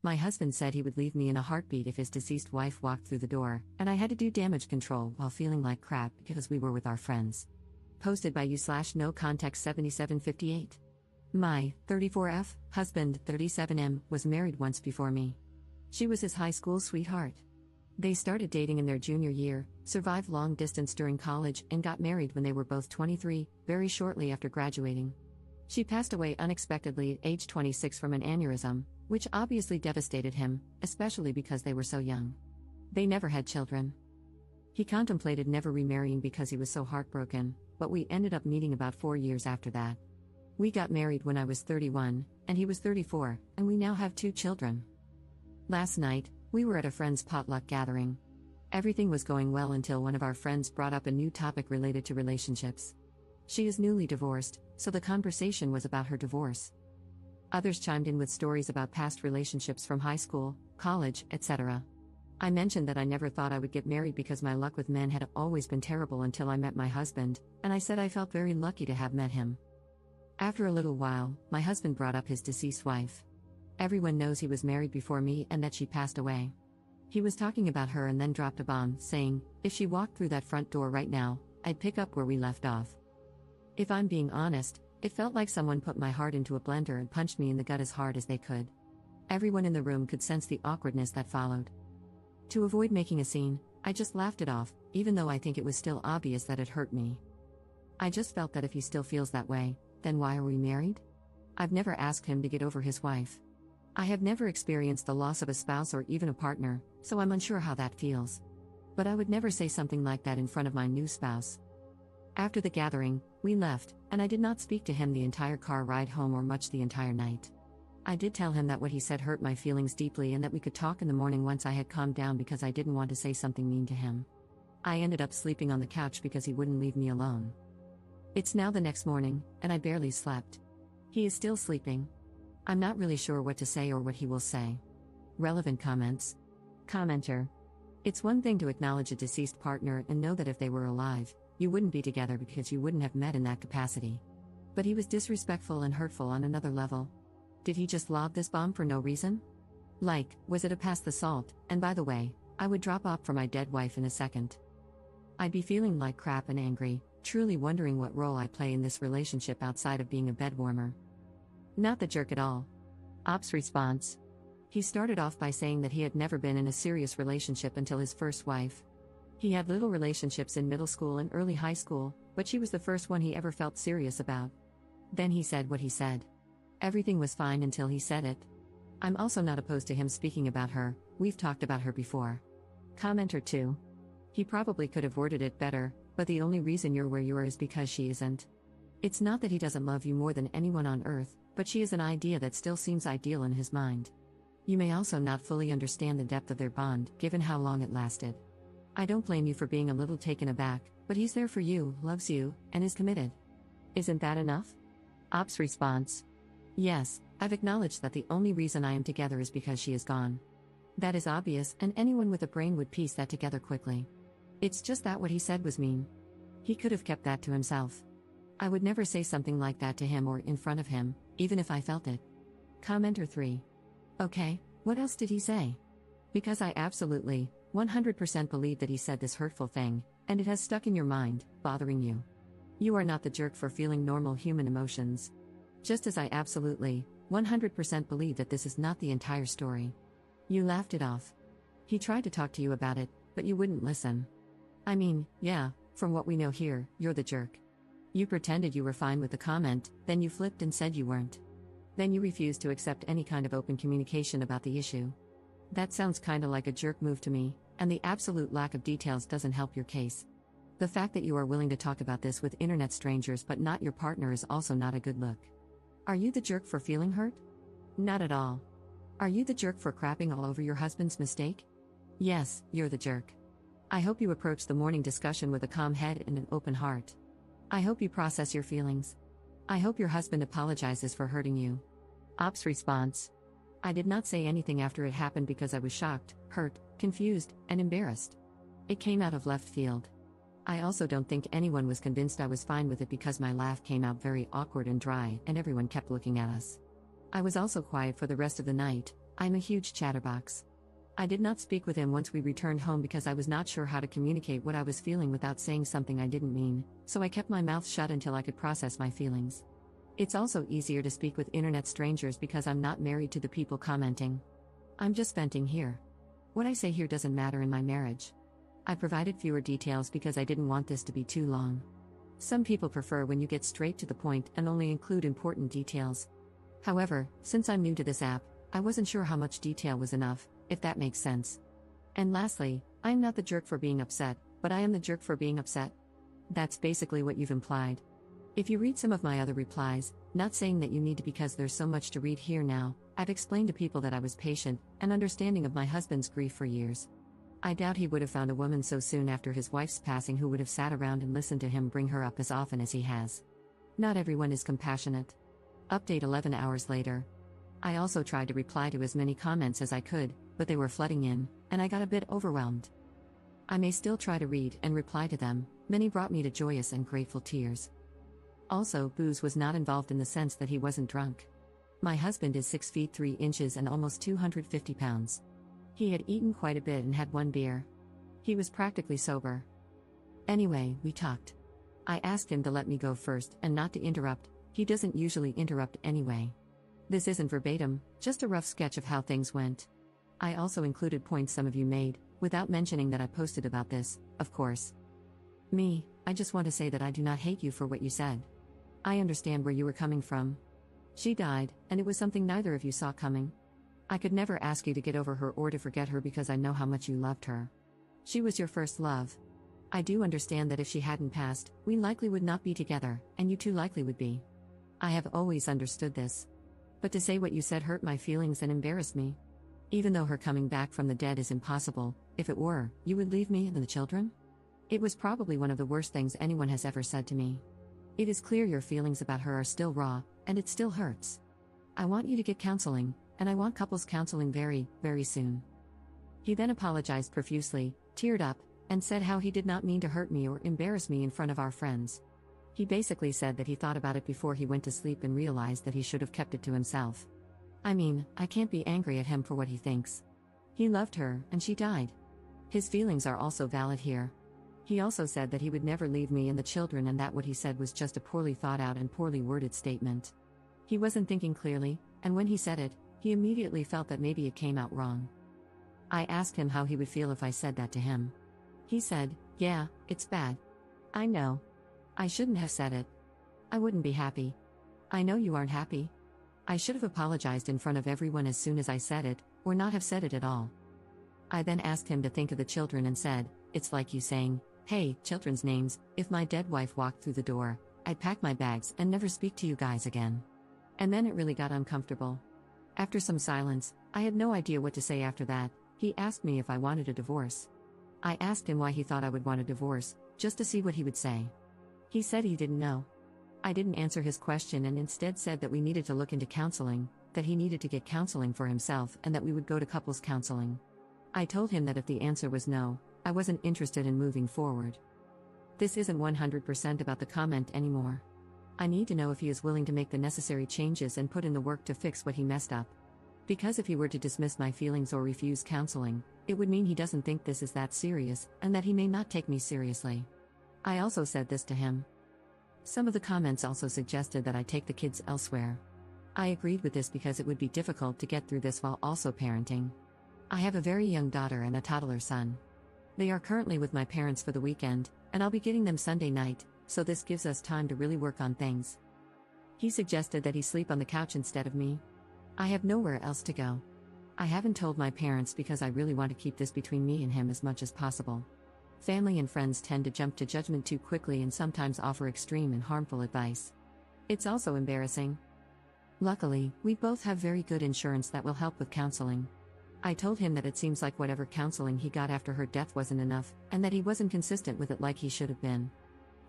My husband said he would leave me in a heartbeat if his deceased wife walked through the door, and I had to do damage control while feeling like crap because we were with our friends. Posted by you/no context 7758. My 34F husband, 37M, was married once before me. She was his high school sweetheart. They started dating in their junior year, survived long distance during college, and got married when they were both 23, very shortly after graduating. She passed away unexpectedly at age 26 from an aneurysm, which obviously devastated him, especially because they were so young. They never had children. He contemplated never remarrying because he was so heartbroken, but we ended up meeting about 4 years after that. We got married when I was 31, and he was 34, and we now have 2 children. Last night, we were at a friend's potluck gathering. Everything was going well until one of our friends brought up a new topic related to relationships. She is newly divorced, so the conversation was about her divorce. Others chimed in with stories about past relationships from high school, college, etc. I mentioned that I never thought I would get married because my luck with men had always been terrible until I met my husband, and I said I felt very lucky to have met him. After a little while, my husband brought up his deceased wife. Everyone knows he was married before me and that she passed away. He was talking about her and then dropped a bomb, saying, if she walked through that front door right now, I'd pick up where we left off. If I'm being honest, it felt like someone put my heart into a blender and punched me in the gut as hard as they could. Everyone in the room could sense the awkwardness that followed. To avoid making a scene, I just laughed it off, even though I think it was still obvious that it hurt me. I just felt that if he still feels that way, then why are we married? I've never asked him to get over his wife. I have never experienced the loss of a spouse or even a partner, so I'm unsure how that feels. But I would never say something like that in front of my new spouse. After the gathering, we left, and I did not speak to him the entire car ride home or much the entire night. I did tell him that what he said hurt my feelings deeply and that we could talk in the morning once I had calmed down because I didn't want to say something mean to him. I ended up sleeping on the couch because he wouldn't leave me alone. It's now the next morning, and I barely slept. He is still sleeping. I'm not really sure what to say or what he will say. Relevant comments. Commenter. It's one thing to acknowledge a deceased partner and know that if they were alive, you wouldn't be together because you wouldn't have met in that capacity. But he was disrespectful and hurtful on another level. Did he just lob this bomb for no reason? Like, was it a pass the salt? And by the way, I would drop off for my dead wife in a second. I'd be feeling like crap and angry, truly wondering what role I play in this relationship outside of being a bedwarmer. Not the jerk at all. Ops response. He started off by saying that he had never been in a serious relationship until his first wife. He had little relationships in middle school and early high school, but she was the first one he ever felt serious about. Then he said what he said. Everything was fine until he said it. I'm also not opposed to him speaking about her, we've talked about her before. Commenter 2. He probably could have worded it better, but the only reason you're where you are is because she isn't. It's not that he doesn't love you more than anyone on earth, but she is an idea that still seems ideal in his mind. You may also not fully understand the depth of their bond, given how long it lasted. I don't blame you for being a little taken aback, but he's there for you, loves you, and is committed. Isn't that enough? Ops response. Yes, I've acknowledged that the only reason I am together is because she is gone. That is obvious, and anyone with a brain would piece that together quickly. It's just that what he said was mean. He could have kept that to himself. I would never say something like that to him or in front of him, even if I felt it. Commenter 3. Okay, what else did he say? Because I absolutely, 100% believe that he said this hurtful thing, and it has stuck in your mind, bothering you. You are not the jerk for feeling normal human emotions. Just as I absolutely, 100% believe that this is not the entire story. You laughed it off. He tried to talk to you about it, but you wouldn't listen. I mean, yeah, from what we know here, you're the jerk. You pretended you were fine with the comment, then you flipped and said you weren't. Then you refused to accept any kind of open communication about the issue. That sounds kinda like a jerk move to me, and the absolute lack of details doesn't help your case. The fact that you are willing to talk about this with internet strangers but not your partner is also not a good look. Are you the jerk for feeling hurt? Not at all. Are you the jerk for crapping all over your husband's mistake? Yes, you're the jerk. I hope you approach the morning discussion with a calm head and an open heart. I hope you process your feelings. I hope your husband apologizes for hurting you. Ops response. I did not say anything after it happened because I was shocked, hurt, confused, and embarrassed. It came out of left field. I also don't think anyone was convinced I was fine with it because my laugh came out very awkward and dry and everyone kept looking at us. I was also quiet for the rest of the night, I'm a huge chatterbox. I did not speak with him once we returned home because I was not sure how to communicate what I was feeling without saying something I didn't mean, so I kept my mouth shut until I could process my feelings. It's also easier to speak with internet strangers because I'm not married to the people commenting. I'm just venting here. What I say here doesn't matter in my marriage. I provided fewer details because I didn't want this to be too long. Some people prefer when you get straight to the point and only include important details. However, since I'm new to this app, I wasn't sure how much detail was enough, if that makes sense. And lastly, I'm not the jerk for being upset, but I am the jerk for being upset. That's basically what you've implied. If you read some of my other replies, not saying that you need to because there's so much to read here now, I've explained to people that I was patient and understanding of my husband's grief for years. I doubt he would have found a woman so soon after his wife's passing who would have sat around and listened to him bring her up as often as he has. Not everyone is compassionate. Update 11 hours later. I also tried to reply to as many comments as I could, but they were flooding in, and I got a bit overwhelmed. I may still try to read and reply to them. Many brought me to joyous and grateful tears. Also, booze was not involved in the sense that he wasn't drunk. My husband is 6 feet 3 inches and almost 250 pounds. He had eaten quite a bit and had one beer. He was practically sober. Anyway, we talked. I asked him to let me go first and not to interrupt. He doesn't usually interrupt anyway. This isn't verbatim, just a rough sketch of how things went. I also included points some of you made, without mentioning that I posted about this, of course. I just want to say that I do not hate you for what you said. I understand where you were coming from. She died, and it was something neither of you saw coming. I could never ask you to get over her or to forget her because I know how much you loved her. She was your first love. I do understand that if she hadn't passed, we likely would not be together, and you too likely would be. I have always understood this. But to say what you said hurt my feelings and embarrassed me. Even though her coming back from the dead is impossible, if it were, you would leave me and the children? It was probably one of the worst things anyone has ever said to me. It is clear your feelings about her are still raw, and it still hurts. I want you to get counseling, and I want couples counseling very, very soon. He then apologized profusely, teared up, and said how he did not mean to hurt me or embarrass me in front of our friends. He basically said that he thought about it before he went to sleep and realized that he should have kept it to himself. I mean, I can't be angry at him for what he thinks. He loved her, and she died. His feelings are also valid here. He also said that he would never leave me and the children and that what he said was just a poorly thought out and poorly worded statement. He wasn't thinking clearly, and when he said it, he immediately felt that maybe it came out wrong. I asked him how he would feel if I said that to him. He said, "Yeah, it's bad. I know. I shouldn't have said it. I wouldn't be happy. I know you aren't happy. I should have apologized in front of everyone as soon as I said it, or not have said it at all." I then asked him to think of the children and said, "It's like you saying, hey, children's names, if my dead wife walked through the door, I'd pack my bags and never speak to you guys again." And then it really got uncomfortable. After some silence, I had no idea what to say after that. He asked me if I wanted a divorce. I asked him why he thought I would want a divorce, just to see what he would say. He said he didn't know. I didn't answer his question and instead said that we needed to look into counseling, that he needed to get counseling for himself and that we would go to couples counseling. I told him that if the answer was no, I wasn't interested in moving forward. This isn't 100% about the comment anymore. I need to know if he is willing to make the necessary changes and put in the work to fix what he messed up. Because if he were to dismiss my feelings or refuse counseling, it would mean he doesn't think this is that serious and that he may not take me seriously. I also said this to him. Some of the comments also suggested that I take the kids elsewhere. I agreed with this because it would be difficult to get through this while also parenting. I have a very young daughter and a toddler son. They are currently with my parents for the weekend, and I'll be getting them Sunday night, so this gives us time to really work on things. He suggested that he sleep on the couch instead of me. I have nowhere else to go. I haven't told my parents because I really want to keep this between me and him as much as possible. Family and friends tend to jump to judgment too quickly and sometimes offer extreme and harmful advice. It's also embarrassing. Luckily, we both have very good insurance that will help with counseling. I told him that it seems like whatever counseling he got after her death wasn't enough, and that he wasn't consistent with it like he should have been.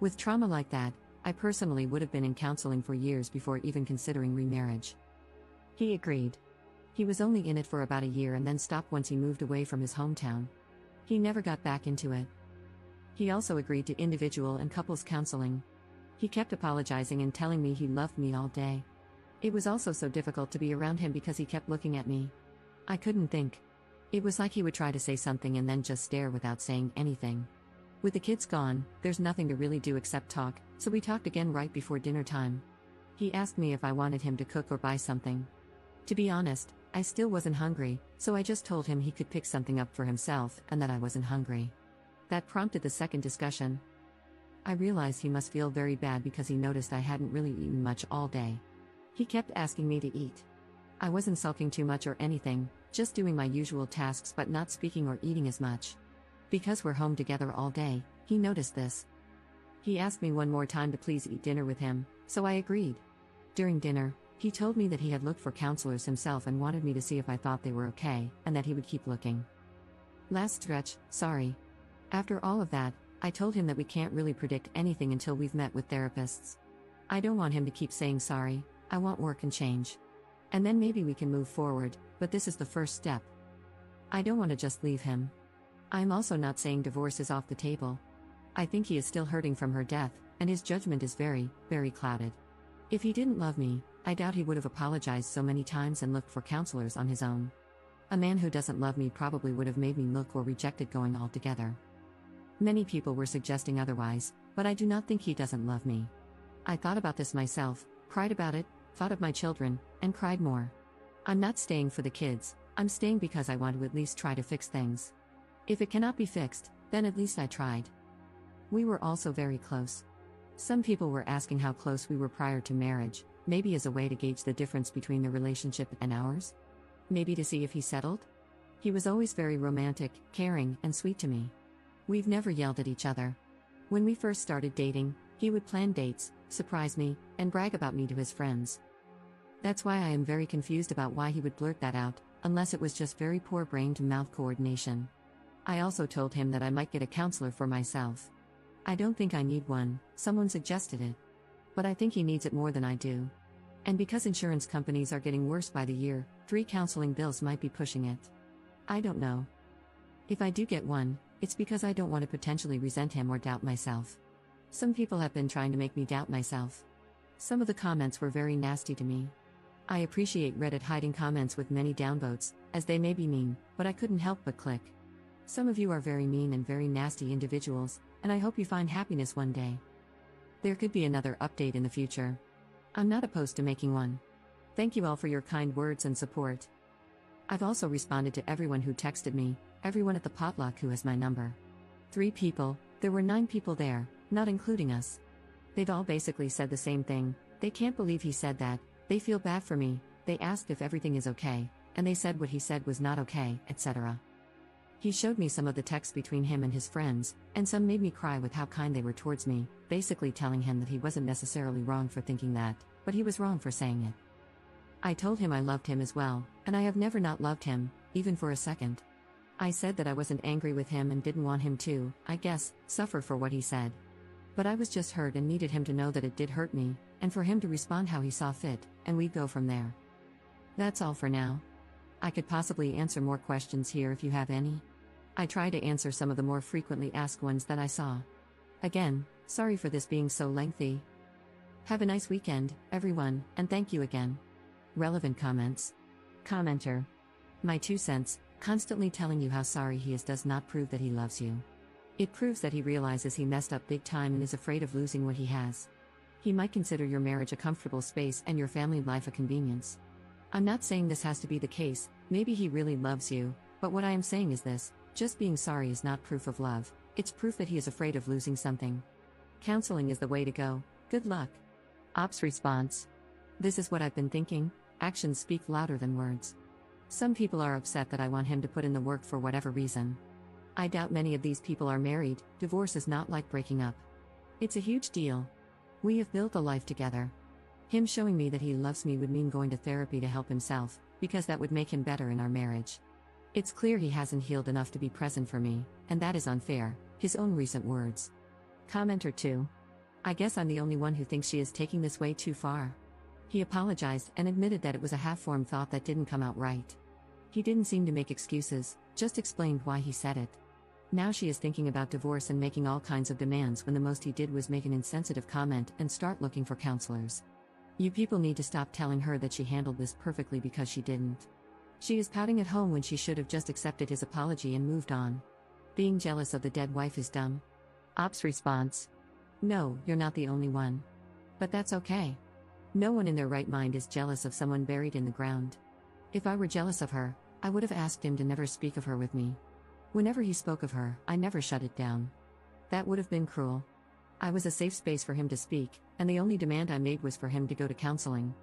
With trauma like that, I personally would have been in counseling for years before even considering remarriage. He agreed. He was only in it for about a year and then stopped once he moved away from his hometown. He never got back into it. He also agreed to individual and couples counseling. He kept apologizing and telling me he loved me all day. It was also so difficult to be around him because he kept looking at me. I couldn't think. It was like he would try to say something and then just stare without saying anything. With the kids gone, there's nothing to really do except talk, so we talked again right before dinner time. He asked me if I wanted him to cook or buy something. To be honest, I still wasn't hungry, so I just told him he could pick something up for himself and that I wasn't hungry. That prompted the second discussion. I realized he must feel very bad because he noticed I hadn't really eaten much all day. He kept asking me to eat. I wasn't sulking too much or anything, just doing my usual tasks but not speaking or eating as much. Because we're home together all day, he noticed this. He asked me one more time to please eat dinner with him, so I agreed. During dinner, he told me that he had looked for counselors himself and wanted me to see if I thought they were okay, and that he would keep looking. Last stretch, sorry. After all of that, I told him that we can't really predict anything until we've met with therapists. I don't want him to keep saying sorry, I want work and change. And then maybe we can move forward, but this is the first step. I don't want to just leave him. I'm also not saying divorce is off the table. I think he is still hurting from her death, and his judgment is very, very clouded. If he didn't love me, I doubt he would have apologized so many times and looked for counselors on his own. A man who doesn't love me probably would have made me look or rejected going altogether. Many people were suggesting otherwise, but I do not think he doesn't love me. I thought about this myself, cried about it, thought of my children, and cried more. I'm not staying for the kids, I'm staying because I want to at least try to fix things. If it cannot be fixed, then at least I tried. We were also very close. Some people were asking how close we were prior to marriage, maybe as a way to gauge the difference between the relationship and ours? Maybe to see if he settled? He was always very romantic, caring, and sweet to me. We've never yelled at each other. When we first started dating, he would plan dates, surprise me, and brag about me to his friends. That's why I am very confused about why he would blurt that out, unless it was just very poor brain-to-mouth coordination. I also told him that I might get a counselor for myself. I don't think I need one, someone suggested it. But I think he needs it more than I do. And because insurance companies are getting worse by the year, 3 counseling bills might be pushing it. I don't know. If I do get one, it's because I don't want to potentially resent him or doubt myself. Some people have been trying to make me doubt myself. Some of the comments were very nasty to me. I appreciate Reddit hiding comments with many downvotes, as they may be mean, but I couldn't help but click. Some of you are very mean and very nasty individuals, and I hope you find happiness one day. There could be another update in the future. I'm not opposed to making one. Thank you all for your kind words and support. I've also responded to everyone who texted me, everyone at the potluck who has my number. 3 people, there were 9 people there, not including us. They've all basically said the same thing, they can't believe he said that, they feel bad for me, they asked if everything is okay, and they said what he said was not okay, etc. He showed me some of the texts between him and his friends, and some made me cry with how kind they were towards me, basically telling him that he wasn't necessarily wrong for thinking that, but he was wrong for saying it. I told him I loved him as well, and I have never not loved him, even for a second. I said that I wasn't angry with him and didn't want him to, I guess, suffer for what he said. But I was just hurt and needed him to know that it did hurt me, and for him to respond how he saw fit, and we'd go from there. That's all for now. I could possibly answer more questions here if you have any. I try to answer some of the more frequently asked ones that I saw. Again, sorry for this being so lengthy. Have a nice weekend, everyone, and thank you again. Relevant comments. Commenter. My 2 cents, constantly telling you how sorry he is does not prove that he loves you. It proves that he realizes he messed up big time and is afraid of losing what he has. He might consider your marriage a comfortable space and your family life a convenience. I'm not saying this has to be the case, maybe he really loves you, but what I am saying is this, just being sorry is not proof of love, it's proof that he is afraid of losing something. Counseling is the way to go, good luck. Ops response. This is what I've been thinking, actions speak louder than words. Some people are upset that I want him to put in the work for whatever reason. I doubt many of these people are married, divorce is not like breaking up. It's a huge deal. We have built a life together. Him showing me that he loves me would mean going to therapy to help himself, because that would make him better in our marriage. It's clear he hasn't healed enough to be present for me, and that is unfair, his own recent words. Commenter 2. I guess I'm the only one who thinks she is taking this way too far. He apologized and admitted that it was a half-formed thought that didn't come out right. He didn't seem to make excuses, just explained why he said it. Now she is thinking about divorce and making all kinds of demands when the most he did was make an insensitive comment and start looking for counselors. You people need to stop telling her that she handled this perfectly because she didn't. She is pouting at home when she should have just accepted his apology and moved on. Being jealous of the dead wife is dumb. Op's response: no, you're not the only one. But that's okay. No one in their right mind is jealous of someone buried in the ground. If I were jealous of her, I would have asked him to never speak of her with me. Whenever he spoke of her, I never shut it down. That would have been cruel. I was a safe space for him to speak, and the only demand I made was for him to go to counseling.